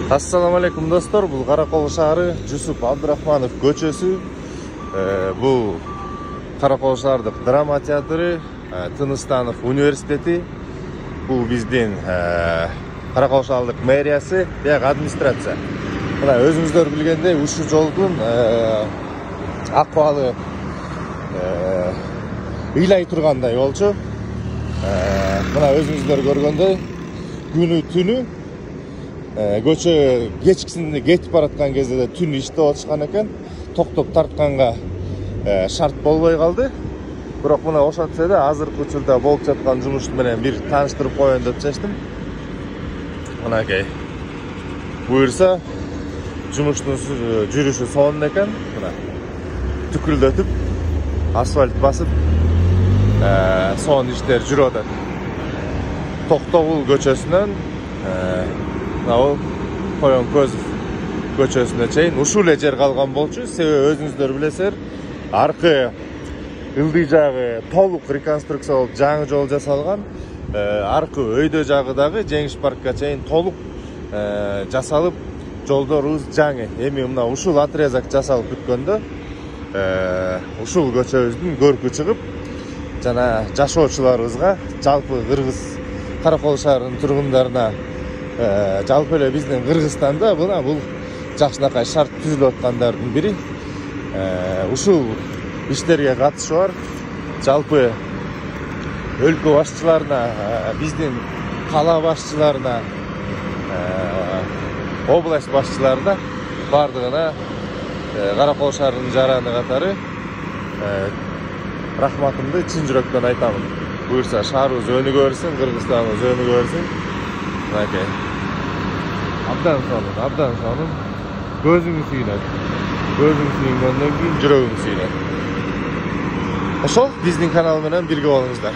Assalamu alaikum dostlar. Bu Karakol şahri Jusuf Abdurrahmanov көчөсү. Bu Karakol şahrdык драма театры, Тыныстанов университети. Bu биздин Karakol şahrdык мэриясы, яг администрация. Мына өзүңүздөр билгендей, ушул жолдун акыбалы ыйлай тургандай болчу. Мына өзүңүздөр көргөндөй, күнү түнү көчө кечкисинде кетип бараткан кезде де түн иштеп отушкан экен. Токтоп тартканга шарт болбой калды. Бирок мына ошентсе да азыркы учурда болуп жаткан жумуш менен бир тааныштырып коеюн деп чечтим. Мынакей. Буюрса жумуштун жүрүшү сонун экен. Мына түкүлдөтүп, асфальт басып, сонун иштер жүрүп атат. Токтогул көчөсүнөн Navul Koyonközov көчөсүнө чейин ушул жер калган болчу. Себеби өзүңүздөр билесиздер, аркы ылдый жагы толук реконструкция болуп жаңы жол жасалган. Аркы өйдө жагы дагы Жеңиш паркка чейин толук жасалып, жолдорубуз жаңы. Эми мына ушул отрезак жасалып бүткөндө ушул көчөбүздүн көркү чыгып, жана жашоочуларыбызга, жалпы Кыргыз Каракол шаарынын тургундарына, жалпы эле биздин Кыргызстанда мына бул жакшынакай шарт түзүлүп аткандардын бири. Ушул иштерге катышы бар. Жалпы өлкө башчыларына, биздин кала башчыларына, область башчыларына бардыгына Каракол шаарынын жараны катары рахматымды чын жүрөктөн айтамын. Буюрса шаарыбыз өнүгө берсин, Кыргызстаныбыз өнүгө берсин. Мынакей. Абдан сонун. Көзүң сүйүнөт. Көзүң сүйүнгөндөн кийин жүрөгүң сүйүнөт. Ошол биздин канал менен бирге болуңуздар.